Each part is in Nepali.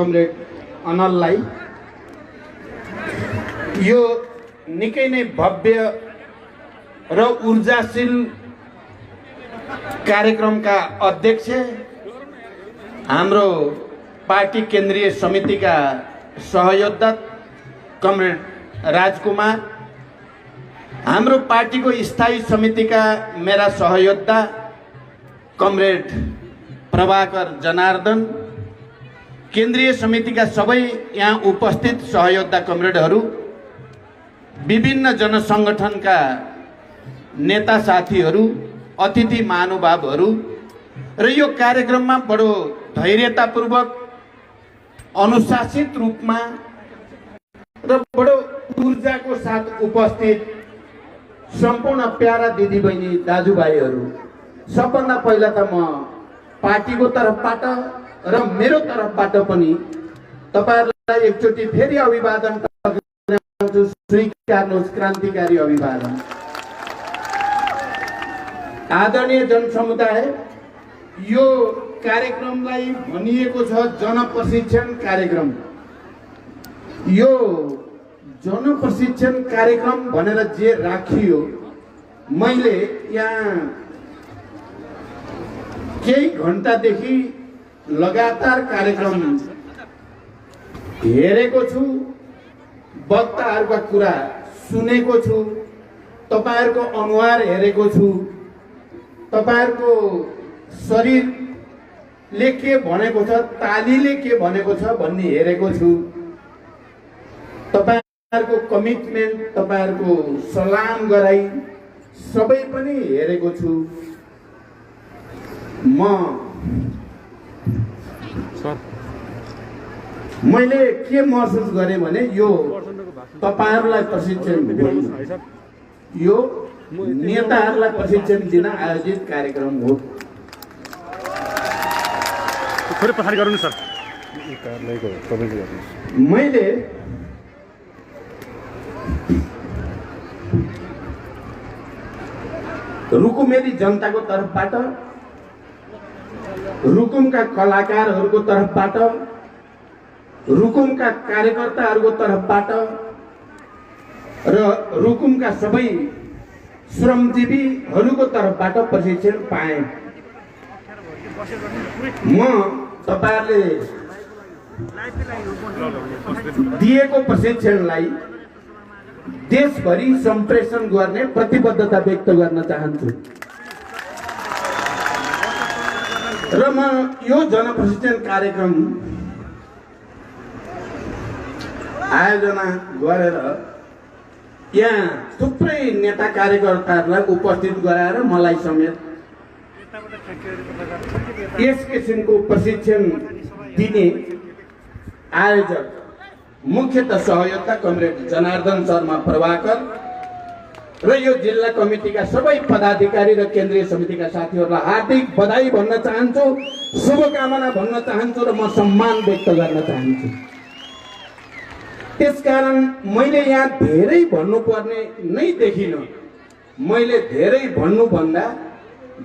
कमरेड अनललाई यो निकै नै भव्य र ऊर्जाशील कार्यक्रमका अध्यक्ष हाम्रो पार्टी केन्द्रीय समितिका सहयोद्धा कमरेड राजकुमार, हाम्रो पार्टीको स्थायी समितिका मेरा सहयोद्धा कमरेड प्रभाकर जनार्दन, केन्द्रीय समितिका सबै यहाँ उपस्थित सहयोद्धा कमरेडहरू, विभिन्न जनसङ्गठनका नेता साथीहरू, अतिथि महानुभावहरू र यो कार्यक्रममा बडो धैर्यतापूर्वक अनुशासित रूपमा र बडो ऊर्जाको साथ उपस्थित सम्पूर्ण प्यारा दिदीबहिनी दाजुभाइहरू, सबभन्दा पहिला त म पार्टीको तर्फबाट र मेरो तर्फबाट पनि तपाईहरुलाई एकचोटि फेरि अभिवादन टक्राउँछु। स्वीकार्नुहोस् क्रान्तिकारी अभिवादन। आदरणीय जनसमुदाय, यो कार्यक्रमलाई भनिएको छ जनप्रशिक्षण कार्यक्रम। यो जनप्रशिक्षण कार्यक्रम भनेर जे राखियो, मैले यहाँ केही घण्टादेखि लगातार कार्यक्रम हेरेको छु, वक्ताहरूका कुरा सुनेको छु, तपाईहरुको अनुहार हेरेको छु, तपाईहरुको शरीरले के भनेको छ, तालीले के भनेको छ भन्ने हेरेको छु, तपाईहरुको कमिटमेन्ट, तपाईहरुको सलाम गराई सबै पनि हेरेको छु। मैले के महसुस गरेँ भने यो तपाईहरुलाई प्रशिक्षण होइन, यो नेताहरूलाई प्रशिक्षण दिन आयोजित कार्यक्रम हो। मैले रुकुमेली जनताको तर्फबाट, रुकुमका कलाकारहरूको तर्फबाट, रुकुमका कार्यकर्ताहरूको तर्फबाट र रुकुमका सबै श्रमजीवीहरूको तर्फबाट प्रशिक्षण पाएँ। म तपाईहरुले दिएको प्रशिक्षणलाई देशभरि सम्प्रेषण गर्ने प्रतिबद्धता व्यक्त गर्न चाहन्छु र म यो जनप्रशिक्षण कार्यक्रम आयोजना गरेर यहाँ थुप्रै नेता कार्यकर्ताहरूलाई उपस्थित गराएर मलाई समेत यस किसिमको प्रशिक्षण दिने आयोजक मुख्यतः सहयोगता कमरेड जनार्दन शर्मा प्रभाकर र यो जिल्ला कमिटीका सबै पदाधिकारी र केन्द्रीय समितिका साथीहरूलाई हार्दिक बधाई भन्न चाहन्छु, शुभकामना भन्न चाहन्छु र म सम्मान व्यक्त गर्न चाहन्छु। त्यसकारण मैले यहाँ धेरै भन्नुपर्ने नै देखिन, मैले धेरै भन्नुभन्दा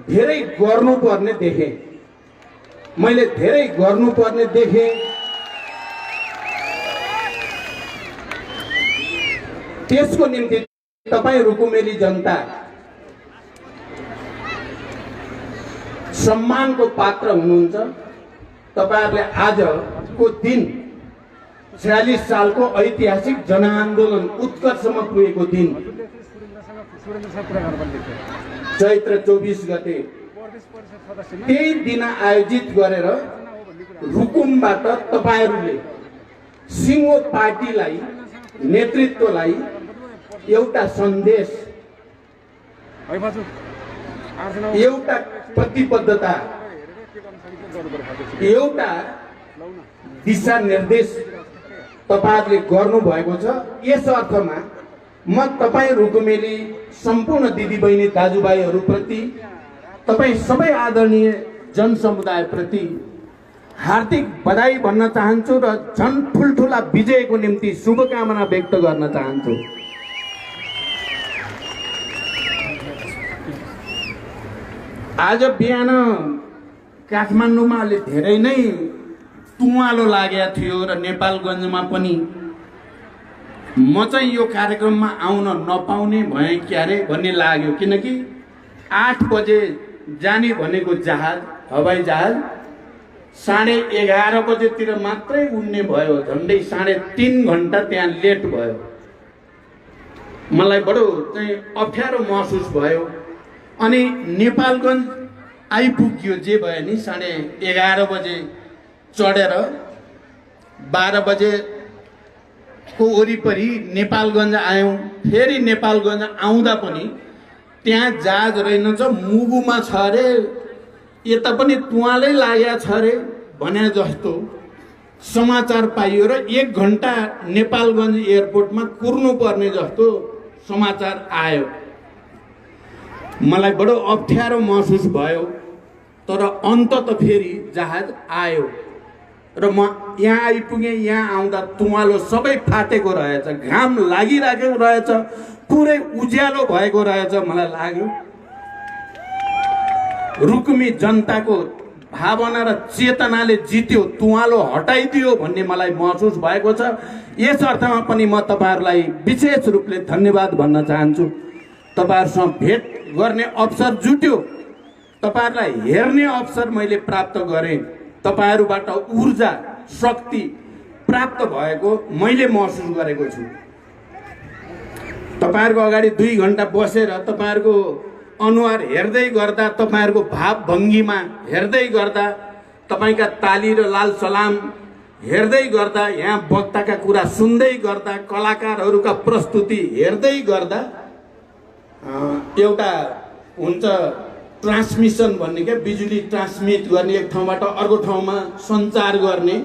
धेरै गर्नुपर्ने देखेँ। मैले धेरै गर्नुपर्ने देखेँ। त्यसको निम्ति तपाईं रुकुमेली जनता सम्मानको पात्र हुनुहुन्छ। तपाईहरुले आजको दिन 46 सालको ऐतिहासिक जनआन्दोलन उत्कर्षमा पुगेको दिन चैत्र 24 गते त्यही दिन आयोजित गरेर रुकुमबाट तपाईहरुले सिंहो पार्टीलाई, नेतृत्वलाई एउटा सन्देश, एउटा प्रतिबद्धता, एउटा दिशा निर्देश तपाईहरुले गर्नु भएको छ। यस अर्थमा म तपाई रुकुमेली सम्पूर्ण दिदीबहिनी दाजुभाइहरू प्रति, तपाई सबै आदरणीय जनसमुदाय प्रति हार्दिक बधाई भन्न चाहन्छु र झन ठुलठुला विजयको निम्ति शुभकामना व्यक्त गर्न चाहन्छु। आज बिहान काठमाडौँमा अलि धेरै नै तुवालो लागेको थियो र नेपालगञ्जमा पनि म चाहिँ यो कार्यक्रममा आउन नपाउने भएँ क्यारे भन्ने लाग्यो। किनकि 8 बजे जाने भनेको जहाज, हवाई जहाज 11:30 बजेतिर मात्रै उड्ने भयो। झन्डै 3.5 घन्टा त्यहाँ लेट भयो। मलाई बडो चाहिँ अप्ठ्यारो महसुस भयो। अनि नेपालगञ्ज आइपुग्यो, जे भयो नि 11:30 बजे चढेर 12 बजे को वरिपरि नेपालगञ्ज आयौँ। फेरि नेपालगञ्ज आउँदा पनि त्यहाँ जहाज रहेनछ, मुगुमा छ अरे, यता पनि तुवालै लागेको छ अरे भने जस्तो समाचार पाइयो र 1 घन्टा नेपालगञ्ज एयरपोर्टमा कुर्नु पर्ने जस्तो समाचार आयो। मलाई बडो अप्ठ्यारो महसुस भयो। तर अन्तत फेरि जहाज आयो र म यहाँ आइपुगेँ। यहाँ आउँदा तुवालो सबै फाटेको रहेछ, घाम लागिरहेको रहेछ, पुरै उज्यालो भएको रहेछ। मलाई लाग्यो रुकुमी जनताको भावना र चेतनाले जित्यो, तुवालो हटाइदियो भन्ने मलाई महसुस भएको छ। यस अर्थमा पनि म तपाईहरुलाई विशेष रूपले धन्यवाद भन्न चाहन्छु। तपाईहरुसँग भेट गर्ने अवसर जुट्यो, तपाईहरुलाई हेर्ने अवसर मैले प्राप्त गरेँ, तपाईहरुबाट ऊर्जा शक्ति प्राप्त भएको मैले महसुस गरेको छु। तपाईहरुको अगाडि 2 घण्टा बसेर तपाईहरुको अनुहार हेर्दै गर्दा, तपाईहरुको भाव भङ्गीमा हेर्दै गर्दा, तपाईका ताली र लाल सलाम हेर्दै गर्दा, यहाँ वक्ताका कुरा सुन्दै गर्दा, कलाकारहरूका प्रस्तुति हेर्दै गर्दा एउटा हुन्छ ट्रान्समिसन भन्ने क्या, बिजुली ट्रान्समिट गर्ने, एक ठाउँबाट अर्को ठाउँमा सञ्चार गर्ने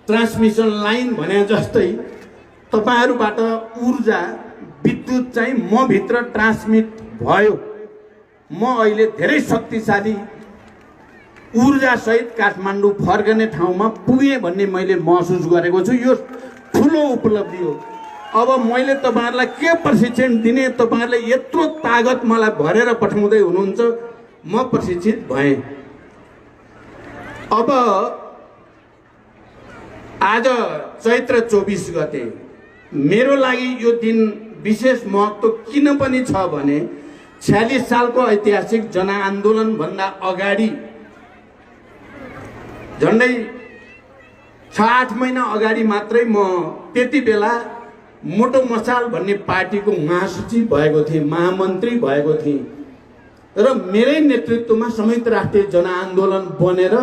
ट्रान्समिसन लाइन भने जस्तै तपाईहरुबाट ऊर्जा विद्युत चाहिँ म भित्र ट्रान्समिट भयो। म अहिले धेरै शक्तिशाली ऊर्जा सहित काठमाडौँ फर्कने ठाउँमा पुगेँ भन्ने मैले महसुस गरेको छु। यो ठुलो उपलब्धि हो। अब मैले तपाईहरुलाई के प्रशिक्षण दिने, तपाईहरुले यत्रो तागत मलाई भरेर पठाउँदै हुनुहुन्छ, म प्रशिक्षित भएँ। अब आज चैत्र 24 गते मेरो लागि यो दिन विशेष महत्त्व किन पनि छ भने 46 सालको ऐतिहासिक जनआन्दोलन भन्दा अगाडि, झन्डै 6-8 महिना अगाडि मात्रै म त्यति बेला मोटो मसाल भन्ने पार्टीको महासचिव भएको थिएँ, महामन्त्री भएको थिएँ र मेरै नेतृत्वमा संयुक्त राष्ट्रिय जनआन्दोलन बनेर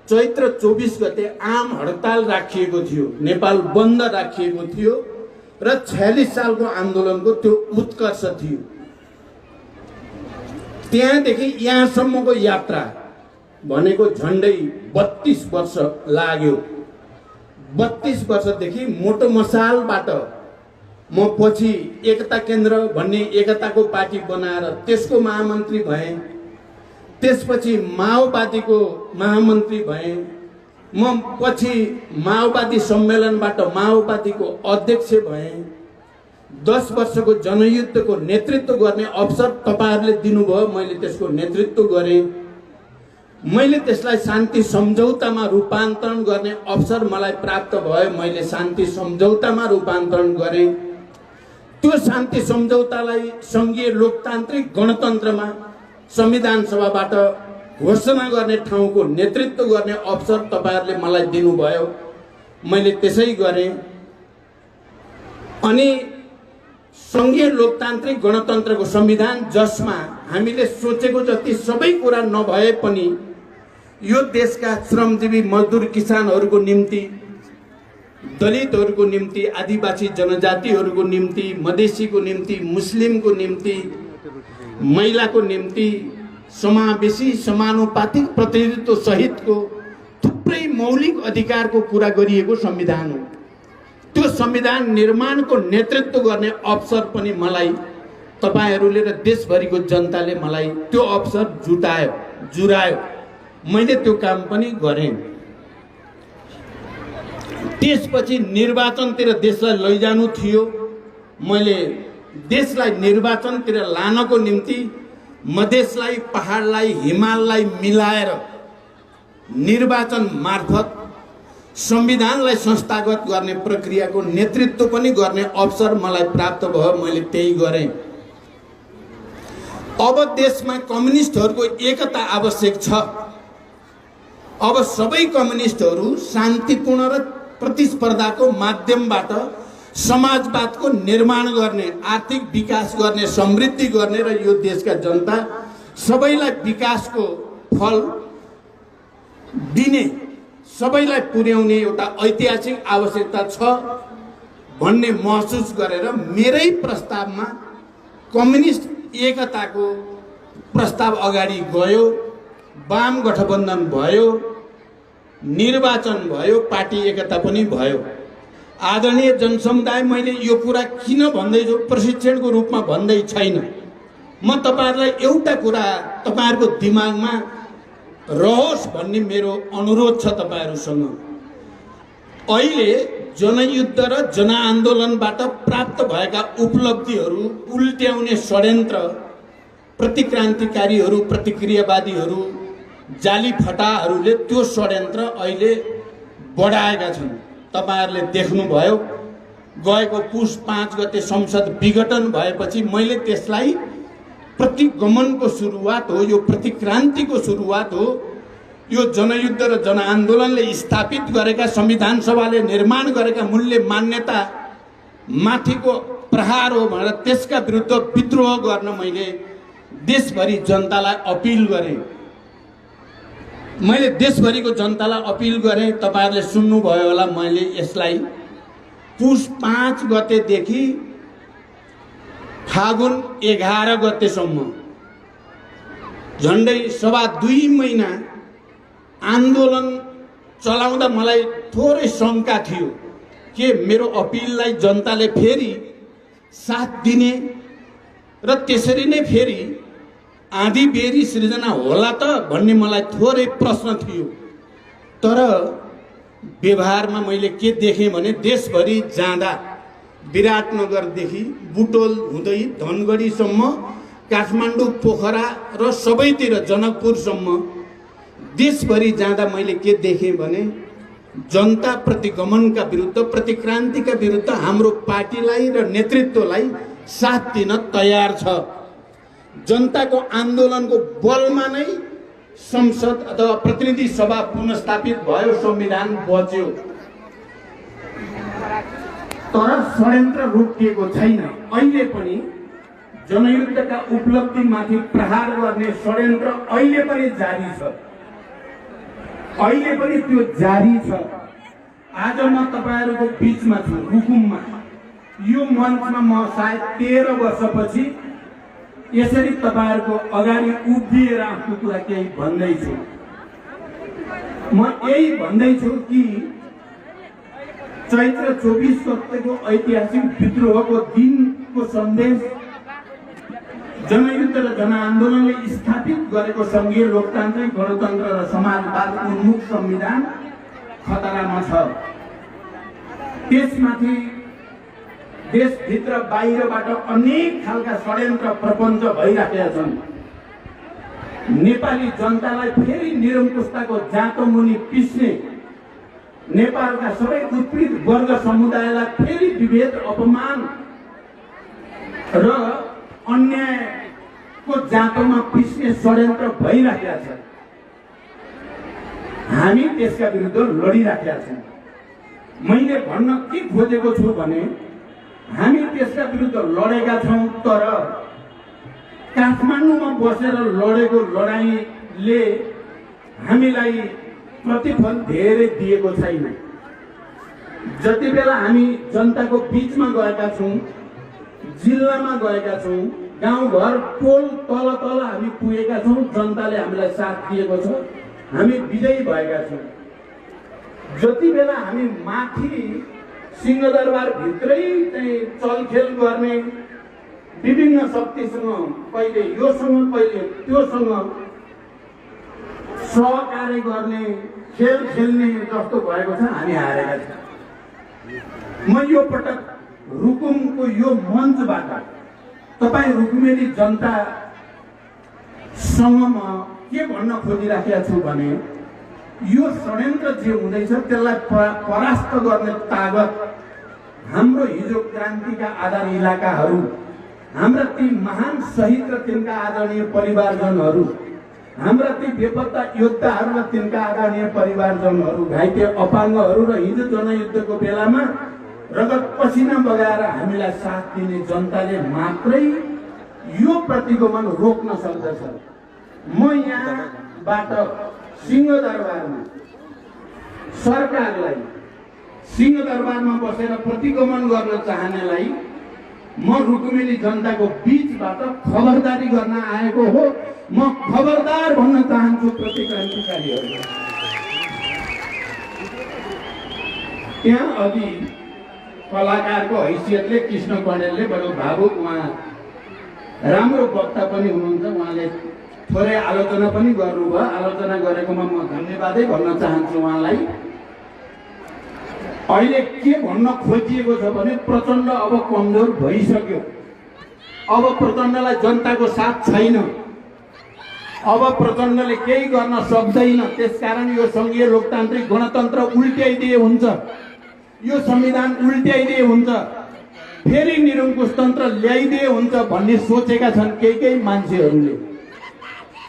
चैत्र 24 गते आम हडताल राखिएको थियो, नेपाल बन्द राखिएको थियो र 46 सालको आन्दोलनको त्यो उत्कर्ष थियो। त्यहाँदेखि यहाँसम्मको यात्रा भनेको झन्डै 32 वर्ष लाग्यो। 32 वर्षदेखि मोटो मसालबाट म पछि एकता केन्द्र भन्ने एकताको पार्टी बनाएर त्यसको महामन्त्री भएँ। त्यसपछि माओवादीको महामन्त्री भएँ। म पछि माओवादी सम्मेलनबाट माओवादीको अध्यक्ष भएँ। 10 वर्षको जनयुद्धको नेतृत्व गर्ने अवसर तपाईहरुले दिनुभयो, मैले त्यसको नेतृत्व गरेँ। मैले त्यसलाई शान्ति सम्झौतामा रूपान्तरण गर्ने अवसर मलाई प्राप्त भयो, मैले शान्ति सम्झौतामा रूपान्तरण गरेँ। त्यो शान्ति सम्झौतालाई संघीय लोकतान्त्रिक गणतन्त्रमा संविधान सभाबाट घोषणा गर्ने ठाउँको नेतृत्व गर्ने अवसर तपाईहरुले मलाई दिनुभयो, मैले त्यसै गरेँ। अनि संघीय लोकतान्त्रिक गणतन्त्रको संविधान, जसमा हामीले सोचेको जति सबै कुरा नभए पनि यो देशका श्रमजीवी मजदुर किसानहरूको निम्ति, दलितहरूको निम्ति, आदिवासी जनजातिहरूको निम्ति, मधेसीको निम्ति, मुस्लिमको निम्ति, महिलाको निम्ति समावेशी समानुपातिक प्रतिनिधित्व सहितको थुप्रै मौलिक अधिकारको कुरा गरिएको संविधान हो। त्यो संविधान निर्माणको नेतृत्व गर्ने अवसर पनि मलाई तपाईहरुले र देशभरिको जनताले मलाई त्यो अवसर जुरायो। मैले त्यो काम पनि गरेँ। त्यसपछि निर्वाचनतिर देशलाई लैजानु थियो। मैले देशलाई निर्वाचनतिर लानको निम्ति मधेसलाई, पहाडलाई, हिमाललाई मिलाएर निर्वाचन मार्फत संविधानलाई संस्थागत गर्ने प्रक्रियाको नेतृत्व पनि गर्ने अवसर मलाई प्राप्त भयो। मैले त्यही गरेँ। अब देशमा कम्युनिस्टहरूको एकता आवश्यक छ। अब सबै कम्युनिस्टहरू शान्तिपूर्ण र प्रतिस्पर्धाको माध्यमबाट समाजवादको निर्माण गर्ने, आर्थिक विकास गर्ने, समृद्धि गर्ने र यो देशका जनता सबैलाई विकासको फल दिने, सबैलाई पुर्याउने एउटा ऐतिहासिक आवश्यकता छ भन्ने महसुस गरेर मेरै प्रस्तावमा कम्युनिस्ट एकताको प्रस्ताव अगाडि गयो। वाम गठबन्धन भयो, निर्वाचन भयो, पार्टी एकता पनि भयो। आदरणीय जनसमुदाय, मैले यो कुरा किन भन्दैछु प्रशिक्षणको रूपमा भन्दै छैन। म तपाईहरुलाई एउटा कुरा तपाईहरुको दिमागमा रहोस् भन्ने मेरो अनुरोध छ तपाईहरुसँग। अहिले जनयुद्ध र जनआन्दोलनबाट प्राप्त भएका उपलब्धिहरू उल्ट्याउने षड्यन्त्र, प्रतिक्रान्तिकारीहरू, प्रतिक्रियावादीहरू, जाली फटाहरूले त्यो षड्यन्त्र अहिले बढाएका छन्। तपाईहरुले देख्नुभयो, गएको पुस 5 गते संसद विघटन भएपछि मैले त्यसलाई प्रतिगमनको सुरुवात हो, यो प्रतिक्रान्तिको सुरुवात हो, यो जनयुद्ध र जनआन्दोलनले स्थापित गरेका, संविधान सभाले निर्माण गरेका मूल्य मान्यता माथिको प्रहार हो भनेर त्यसका विरुद्ध विद्रोह गर्न मैले देशभरि जनतालाई अपिल गरेँ। मैले देशभरिको जनतालाई अपिल गरेँ। तपाईहरुले सुन्नुभयो होला, मैले यसलाई पुस 5 गतेदेखि फागुन 11 गतेसम्म झन्डै 2.5 महिना आन्दोलन चलाउँदा मलाई थोरै शङ्का थियो के मेरो अपिललाई जनताले फेरि साथ दिने र त्यसरी नै फेरि आँधी बेरी सृजना होला त भन्ने मलाई थोरै प्रश्न थियो। तर व्यवहारमा मैले के देखेँ भने देशभरि जाँदा विराटनगरदेखि बुटोल हुँदै धनगढीसम्म, काठमाडौँ, पोखरा र सबैतिर जनकपुरसम्म देशभरि जाँदा मैले के देखेँ भने जनता प्रतिगमनका विरुद्ध, प्रतिक्रान्तिका विरुद्ध हाम्रो पार्टीलाई र नेतृत्वलाई साथ दिन तयार छ। जनताको आन्दोलनको बलमा नै संसद अथवा प्रतिनिधि सभा पुनर्स्थापित भयो, संविधान बच्यो। तर षड्यन्त्र रोकिएको छैन। अहिले पनि जनयुद्धका उपलब्धिमाथि प्रहार गर्ने षड्यन्त्र अहिले पनि जारी छ। अहिले पनि त्यो जारी छ। आज म तपाईहरुको बीचमा छु, रुकुममा। यो मञ्चमा म सायद 13 वर्षपछि यसरी तपाईहरुको अगाडि उभिएर आफ्नो कुरा केही भन्दैछु। म यही भन्दैछु कि चैत्र 24 गतेको ऐतिहासिक विद्रोहको दिनको सन्देश, जनयुद्ध र जनआन्दोलनले स्थापित गरेको संघीय लोकतान्त्रिक गणतन्त्र र समाजवाद उन्मुख संविधान खतरामा छ। त्यसमाथि देशभित्र बाहिरबाट अनेक खालका षड्यन्त्र प्रपञ्च भइराखेका छन्। नेपाली जनतालाई फेरि निरङ्कुशताको जाँतो मुनि पिस्ने, नेपालका सबै उत्पीडित वर्ग समुदायलाई फेरि विभेद, अपमान र अन्यायको जाँतोमा पिस्ने षड्यन्त्र भइराखेका छ। हामी त्यसका विरुद्ध लडिराखेका छौँ। मैले भन्न के खोजेको छु भने हामी त्यसका विरुद्ध लडेका छौँ, तर काठमाडौँमा बसेर लडेको लडाईँले हामीलाई प्रतिफल धेरै दिएको छैन। जति बेला हामी जनताको बीचमा गएका छौँ, जिल्लामा गएका छौँ, गाउँघर टोल तल तल हामी पुगेका छौँ, जनताले हामीलाई साथ दिएको छ, हामी विजयी भएका छौँ। जति बेला हामी माथि सिंहदरबार भित्रै चाहिँ चलखेल गर्ने, विभिन्न शक्तिसँग कहिले योसँग कहिले त्योसँग सहकार्य गर्ने, खेल खेल्ने जस्तो भएको छ, हामी हारेका छौँ। म यो पटक रुकुमको यो मञ्चबाट तपाईँ रुकुमेली जनतासँग म के भन्न खोजिराखेका छु भने यो षड्यन्त्र जे हुँदैछ त्यसलाई परास्त गर्ने तागत हाम्रो हिजो क्रान्तिका आधार इलाकाहरू, हाम्रा ती महान शहीद र तिनका आदरणीय परिवारजनहरू, हाम्रा ती बेपत्ता योद्धाहरू र तिनका आदरणीय परिवारजनहरू, घाइते अपाङ्गहरू र हिजो जनयुद्धको बेलामा रगत पसिना बगाएर हामीलाई साथ दिने जनताले मात्रै यो प्रतिगमन रोक्न सक्दछ। म यहाँबाट सिंहदरबारमा सरकारलाई, सिंहदरबारमा बसेर प्रतिगमन गर्न चाहनेलाई म रुकुमेली जनताको बीचबाट खबरदारी गर्न आएको हो। म खबरदार भन्न चाहन्छु प्रतिक्रान्तिकारीहरूलाई। त्यहाँ अघि कलाकारको हैसियतले कृष्ण कणेलले बडो भावुक, उहाँ राम्रो वक्ता पनि हुनुहुन्छ, उहाँले थोरै आलोचना पनि गर्नुभयो। आलोचना गरेकोमा म धन्यवादै भन्न चाहन्छु उहाँलाई। अहिले के भन्न खोजिएको छ भने प्रचण्ड अब कमजोर भइसक्यो, अब प्रचण्डलाई जनताको साथ छैन, अब प्रचण्डले केही गर्न सक्दैन। त्यसकारण यो संघीय लोकतान्त्रिक गणतन्त्र उल्ट्याइदिए हुन्छ, यो संविधान उल्ट्याइदिए हुन्छ, फेरि निरङ्कुश तन्त्र ल्याइदिए हुन्छ भन्ने सोचेका छन् केही मान्छेहरूले।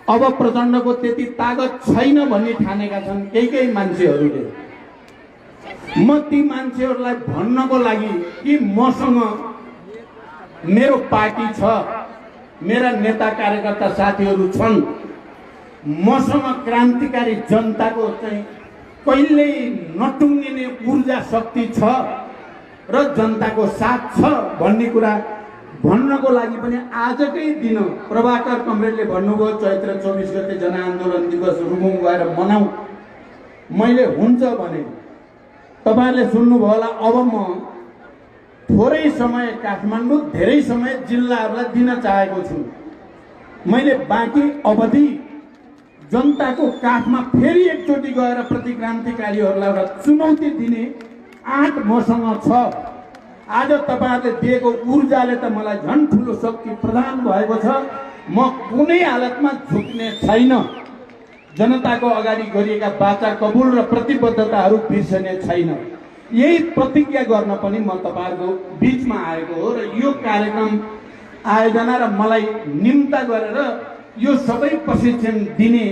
अब प्रचण्डको त्यति तागत छैन भन्ने ठानेका छन् केही मान्छेहरूले। म ती मान्छेहरूलाई भन्नको लागि कि मसँग मेरो पार्टी छ, मेरा नेता कार्यकर्ता साथीहरू छन्, मसँग क्रान्तिकारी जनताको चाहिँ कहिल्यै नटुङ्गिने ऊर्जा शक्ति छ र जनताको साथ छ भन्ने कुरा भन्नको लागि पनि आजकै दिन प्रभाकर कमरेडले भन्नुभयो चैत्र 24 गते जनआन्दोलन दिवस रुकुम गएर मनाऊ। मैले हुन्छ भने तपाईहरुले सुन्नुभयो होला। अब म थोरै समय काठमाडौँ, धेरै समय जिल्लाहरूलाई दिन चाहेको छु। मैले बाँकी अवधि जनताको काखमा फेरि एकचोटि गएर प्रतिक्रान्तिकारीहरूलाई एउटा चुनौती दिने आँट मसँग छ। आज तपाईहरुले दिएको ऊर्जाले त मलाई झन् ठुलो शक्ति प्रदान भएको छ। म कुनै हालतमा झुक्ने छैन। जनताको अगाडि गरिएका वाचा कबुल र प्रतिबद्धताहरू बिर्सने छैन। यही प्रतिज्ञा गर्न पनि म तपाईहरुको बीचमा आएको हो र यो कार्यक्रम आयोजना र मलाई निम्ता गरेर यो सबै प्रशिक्षण दिने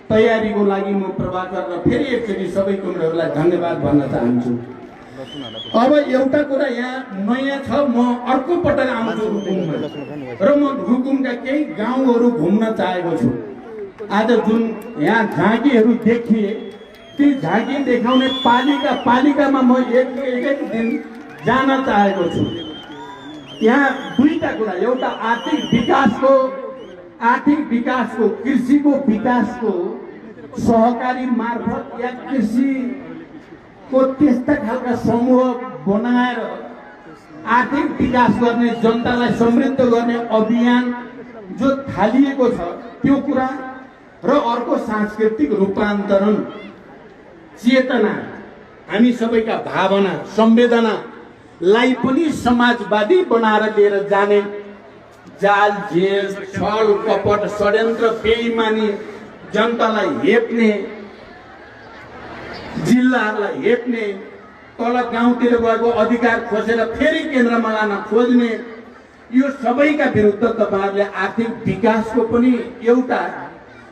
तयारीको लागि म प्रभाकर र फेरि एकचोटि सबै कुराहरूलाई धन्यवाद भन्न चाहन्छु। अब एउटा कुरा यहाँ नयाँ छ, म अर्को पटक आउँछु रुकुममा र म रुकुमका केही गाउँहरू घुम्न चाहेको छु। आज जुन यहाँ झाँकीहरू देखिए ती झाँकी देखाउने पालिकामा म एक दिन जान चाहेको छु। यहाँ दुईटा कुरा, एउटा आर्थिक विकासको कृषिको विकासको सहकारी मार्फत या कृषिको त्यस्ता खालका समूह बनाएर आर्थिक विकास गर्ने, जनतालाई समृद्ध गर्ने अभियान जो थालिएको छ त्यो कुरा र अर्को सांस्कृतिक रूपान्तरण चेतना, हामी सबैका भावना संवेदनालाई पनि समाजवादी बनाएर लिएर जाने जाल जेल छल कपट षड्यन्त्र बेइमानी जनतालाई हेप्ने, जिल्लाहरूलाई हेप्ने, तल गाउँतिर गएको अधिकार खोजेर फेरि केन्द्रमा लान खोज्ने, यो सबैका विरुद्ध तपाईहरुले आर्थिक विकासको पनि एउटा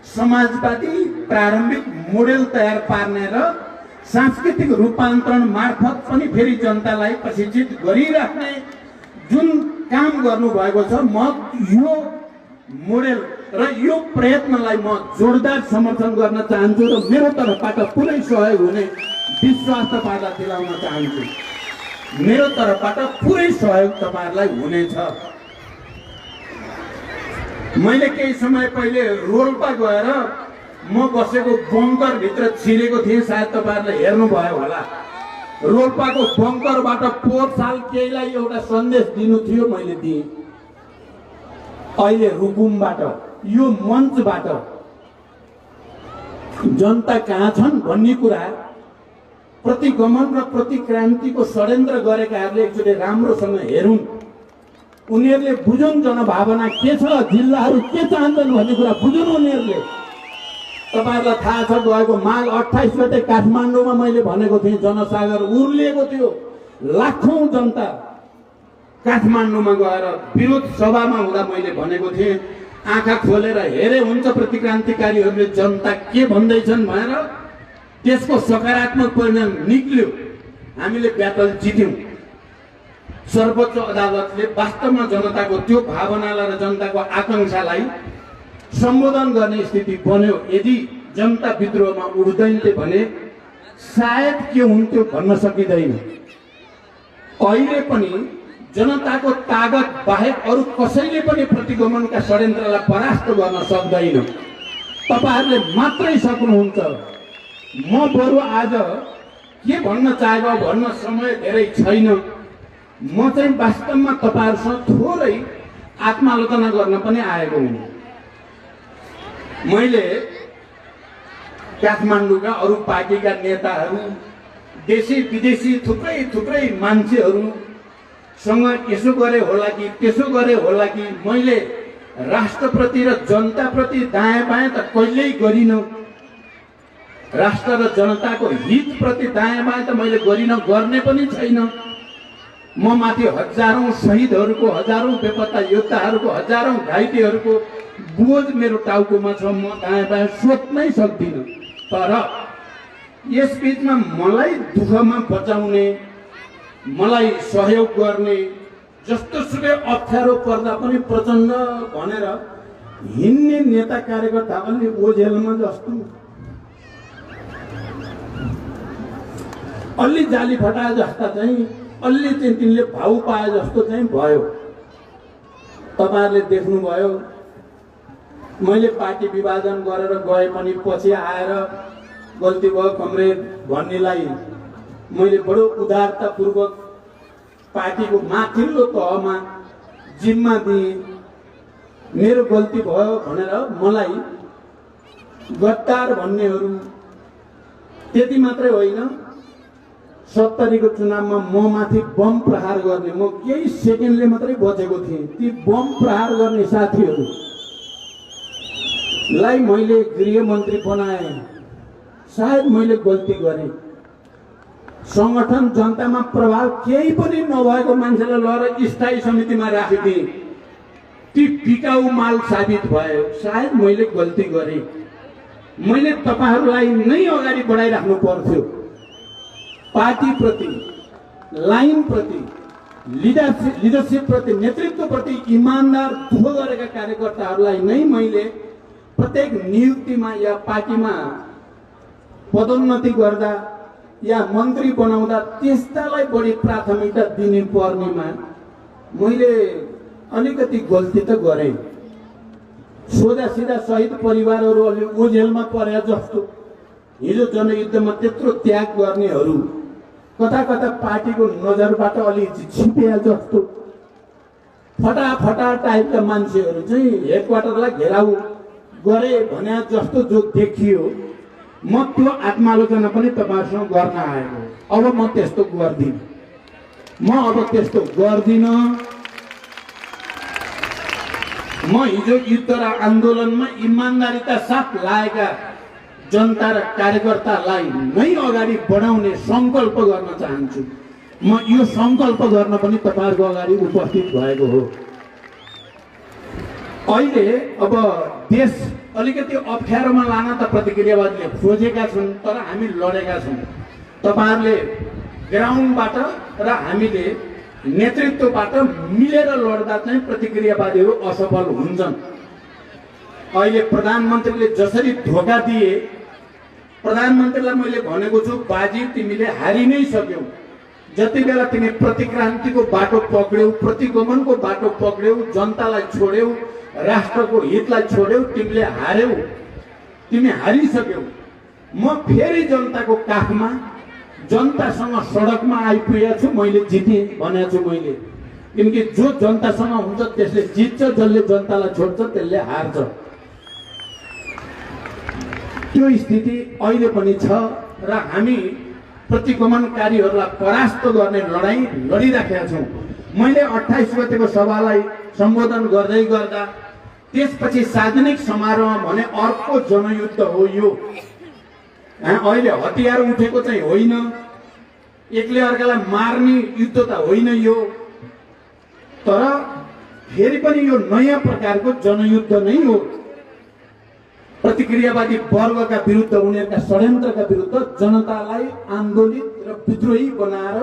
समाजवादी प्रारम्भिक मोडेल तयार पार्ने र सांस्कृतिक रूपान्तरण मार्फत पनि फेरि जनतालाई प्रशिक्षित गरिराख्ने जुन काम गर्नुभएको छ, म यो मोडेल र यो प्रयत्नलाई म जोरदार समर्थन गर्न चाहन्छु र मेरो तर्फबाट पुरै सहयोग हुने विश्वास तपाईहरुलाई दिलाउन चाहन्छु। मेरो तर्फबाट पुरै सहयोग तपाईहरुलाई हुनेछ। मैले केही समय पहिले रोल्पा गएर म बसेको बङ्कर भित्र छिरेको थिएँ, सायद तपाईहरुले हेर्नुभयो होला। रोल्पाको बङ्करबाट पोहोर साल केहीलाई एउटा सन्देश दिनु थियो, मैले दिएँ। अहिले रुकुमबाट यो मञ्चबाट जनता कहाँ छन् भन्ने कुरा प्रतिगमन र प्रतिक्रान्तिको षड्यन्त्र गरेकाहरूले एकचोटि राम्रोसँग हेरुन्, उनीहरूले बुझुन् जनभावना के छ, जिल्लाहरू के चाहन्छन् भन्ने कुरा बुझुन् उनीहरूले। तपाईहरुलाई थाहा छ गएको माघ 28 गते काठमाडौँमा मैले भनेको थिएँ जनसागर उर्लिएको थियो। लाखौं जनता काठमाडौँमा गएर विरोध सभामा हुँदा मैले भनेको थिएँ आँखा खोलेर हेरे हुन्छ प्रतिक्रान्तिकारीहरूले जनता के भन्दैछन् भनेर। त्यसको सकारात्मक परिणाम निक्ल्यो। हामीले ब्याटल जित्यौं। सर्वोच्च अदालतले वास्तवमा जनताको त्यो भावनालाई र जनताको आकांक्षालाई सम्बोधन गर्ने स्थिति बन्यो। यदि जनता विद्रोहमा उठ्दैन भने सायद के हुन्थ्यो भन्न सकिँदैन। अहिले पनि जनताको तागत बाहेक अरू कसैले पनि प्रतिगमनका षड्यन्त्रलाई परास्त गर्न सक्दैन। तपाईहरुले मात्रै सक्नुहुन्छ। म बरु आज के भन्न चाहेको भन्न समय धेरै छैन। म चाहिँ वास्तवमा तपाईहरुसँग थोरै आत्मालोचना गर्न पनि आएको हुँ। मैले काठमाडौँका अरू पार्टीका नेताहरू देशी विदेशी थुप्रै मान्छेहरूसँग यसो गरे होला कि त्यसो गरे होला कि मैले राष्ट्रप्रति र जनताप्रति दायाँ बायाँ त कहिल्यै गरिनँ। राष्ट्र र जनताको हितप्रति दायाँ बायाँ त मैले गरिनँ, गर्ने पनि छैन। म माथि हजारौं शहीदहरूको, हजारौं बेपत्ता योद्धाहरूको, हजारौं घाइतेहरूको बोझ मेरो टाउकोमा छ। म दायाँ बायाँ सोच्नै सक्दिनँ। तर यस बीचमा मलाई दुःखमा बचाउने, मलाई सहयोग गर्ने, जस्तो सुकै अप्ठ्यारो पर्दा पनि प्रचण्ड भनेर हिँड्ने नेता कार्यकर्ता अलि ओझेलमा जस्तो, अलि जाली फटाए जस्ता चाहिँ अलि चाहिँ तिनले भाउ पाए जस्तो चाहिँ भयो। तपाईहरुले देख्नुभयो मैले पार्टी विभाजन गरेर गए पनि पछि आएर गल्ती भयो कमरेड भन्नेलाई मैले बडो उदारतापूर्वक पार्टीको माथिल्लो तहमा जिम्मा दिएँ। मेरो गल्ती भयो भनेर मलाई गद्दार भन्नेहरू त्यति मात्रै होइन, 70 को चुनावमा म माथि बम प्रहार गर्ने, म केही सेकेन्डले मात्रै बचेको थिएँ, ती बम प्रहार गर्ने साथीहरूलाई मैले गृहमन्त्री बनाएँ। सायद मैले गल्ती गरेँ। संगठन जनतामा प्रभाव केही पनि नभएको मान्छेलाई लगेर स्थायी समितिमा राखिदिए, ती बिकाउ माल साबित भयो। सायद मैले गल्ती गरेँ। मैले तपाईहरुलाई नै अगाडि बढाइराख्नु पर्थ्यो। पार्टी प्रति, लाइन प्रति, लिडरशिप प्रति, नेतृत्व प्रति इमानदार दुःख गरेका कार्यकर्ताहरूलाई नै मैले प्रत्येक नियुक्तिमा या पार्टीमा पदोन्नति गर्दा या मन्त्री बनाउँदा त्यस्तालाई बढी प्राथमिकता दिने पर्नेमा मैले अलिकति गल्ती त गरेँ। सोझा सिधा शहीद परिवारहरू अलि ओझेलमा परे जस्तो, हिजो जनयुद्धमा त्यत्रो त्याग गर्नेहरू कता कता पार्टीको नजरबाट अलि छिपे जस्तो, फटा टाइपका मान्छेहरू चाहिँ हेडक्वार्टरलाई घेराउ गरे भने जस्तो जो देखियो, म त्यो आत्मालोचना पनि तपाईहरुसँग गर्न आएको। अब म त्यस्तो गर्दिनँ। म हिजो युद्ध र आन्दोलनमा इमानदारीका साथ लागेका जनता र कार्यकर्तालाई नै अगाडि बढाउने संकल्प गर्न चाहन्छु। म यो संकल्प गर्न पनि तपाईहरुको अगाडि उपस्थित भएको हो। अहिले अब देश अलिकति अप्ठ्यारोमा लान त प्रतिक्रियावादीले खोजेका छन्, तर हामी लडेका छौँ। तपाईहरुले ग्राउन्डबाट र हामीले नेतृत्वबाट मिलेर लड्दा चाहिँ प्रतिक्रियावादीहरू असफल हुन्छन्। अहिले प्रधानमन्त्रीले जसरी धोका दिए, प्रधानमन्त्रीलाई मैले भनेको छु बाजी तिमीले हारि नै सक्यौ। जति बेला तिमी प्रतिक्रान्तिको बाटो पक्ड्यौ, प्रतिगमनको बाटो पक्ड्यौ, जनतालाई छोड्यौ, राष्ट्रको हितलाई छोड्यौ, तिमीले हार्यौ, तिमी हारिसक्यौ। म फेरि जनताको काखमा, जनतासँग सडकमा आइपुगेको छु। मैले जितेँ भनेको छु मैले, किनकि जो जनतासँग हुन्छ त्यसले जित्छ, जसले जनतालाई छोड्छ त्यसले हार्छ। त्यो स्थिति अहिले पनि छ र हामी प्रतिगमनकारीहरूलाई परास्त गर्ने लडाईँ लडिराखेका छौँ। मैले 28 गतेको सभालाई सम्बोधन गर्दै गर्दा त्यसपछि सार्वजनिक समारोह भने अर्को जनयुद्ध हो यो। अहिले हतियार उठेको चाहिँ होइन, एकले अर्कालाई मार्ने युद्ध त होइन यो, तर फेरि पनि यो नयाँ प्रकारको जनयुद्ध नै हो। प्रतिक्रियावादी वर्गका विरुद्ध, उनीहरूका षड्यन्त्रका विरुद्ध जनतालाई आन्दोलित र विद्रोही बनाएर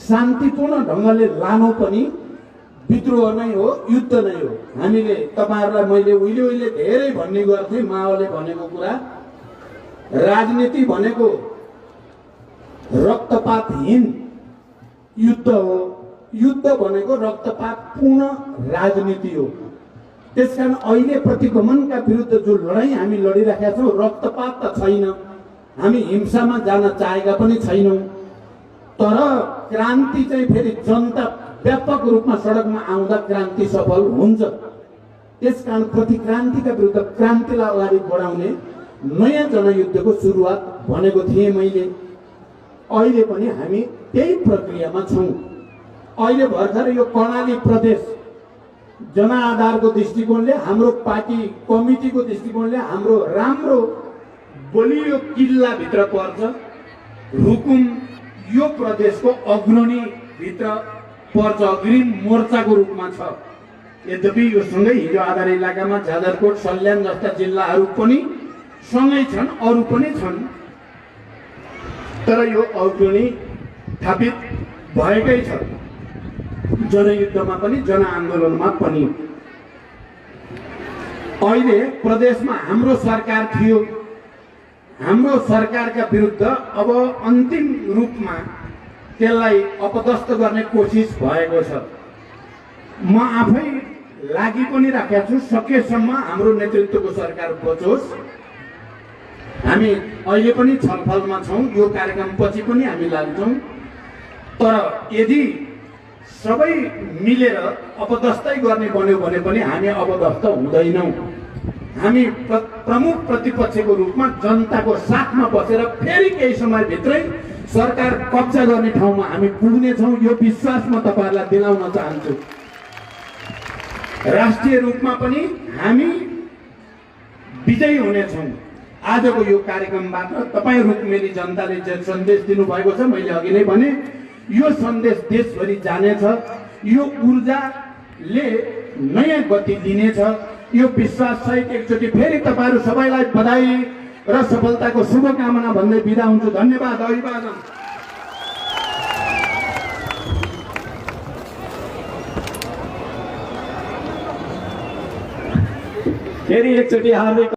शान्तिपूर्ण ढङ्गले लानु पनि विद्रोह नै हो, युद्ध नै हो। हामीले तपाईहरुलाई मैले उहिले धेरै भन्ने गर्थे, माओले भनेको कुरा, राजनीति भनेको रक्तपातहीन युद्ध हो, युद्ध भनेको रक्तपातपूर्ण राजनीति हो। त्यसकारण अहिले प्रतिगमनका विरुद्ध जो लडाईँ हामी लडिरहेका छौँ, रक्तपात त छैन, हामी हिंसामा जान चाहेका पनि छैनौँ, तर क्रान्ति चाहिँ फेरि जनता व्यापक रूपमा सडकमा आउँदा क्रान्ति सफल हुन्छ। त्यसकारण प्रतिक्रान्तिका विरुद्ध क्रान्तिलाई अगाडि बढाउने नयाँ जनयुद्धको सुरुवात भनेको थिएँ मैले। अहिले पनि हामी त्यही प्रक्रियामा छौँ। अहिले भर्खर यो कर्णाली प्रदेश जनआधारको दृष्टिकोणले, हाम्रो पार्टी कमिटीको दृष्टिकोणले हाम्रो राम्रो बलियो किल्लाभित्र पर्छ। रुकुम यो प्रदेशको अग्रणी भित्र पर्छ, अग्रिम मोर्चाको रूपमा छ। यद्यपि यो सँगै हिजो आधार इलाकामा जाजरकोट, सल्यान जस्ता जिल्लाहरू पनि सँगै छन्, अरू पनि छन्, तर यो अग्रणी थापित भएकै छ, जनयुद्धमा पनि जनआन्दोलनमा पनि। अहिले प्रदेशमा हाम्रो सरकार थियो, हाम्रो सरकारका विरुद्ध अब अन्तिम रूपमा त्यसलाई अपदस्थ गर्ने कोसिस भएको छ। म आफै लागि पनि राखेको छु, सकेसम्म हाम्रो नेतृत्वको सरकार बचोस्। हामी अहिले पनि छलफलमा छौँ, यो कार्यक्रम पछि पनि हामी लाग्छौँ, तर यदि सबै मिलेर अपदस्थै गर्ने बन्यो भने पनि हामी अपदस्थ हुँदैनौँ। हामी प्रमुख प्रतिपक्षको रूपमा जनताको साथमा बसेर फेरि केही समयभित्रै सरकार कब्जा गर्ने ठाउँमा हामी पुग्नेछौँ, यो विश्वास म तपाईहरुलाई दिलाउन चाहन्छु। राष्ट्रिय रूपमा पनि हामी विजयी हुनेछौँ। आजको यो कार्यक्रमबाट तपाईँ रुक्मेली जनताले जो सन्देश दिनुभएको छ, मैले अघि नै भने, यो सन्देश देशभरि जानेछ, यो ऊर्जाले नयाँ गति दिनेछ। यो विश्वास सहित एकचोटि फेरि तपाईहरु सबैलाई बधाई र सफलताको शुभकामना भन्दै बिदा हुन्छु। धन्यवाद। अभिवादन। फेरि एकचोटि हार्दिक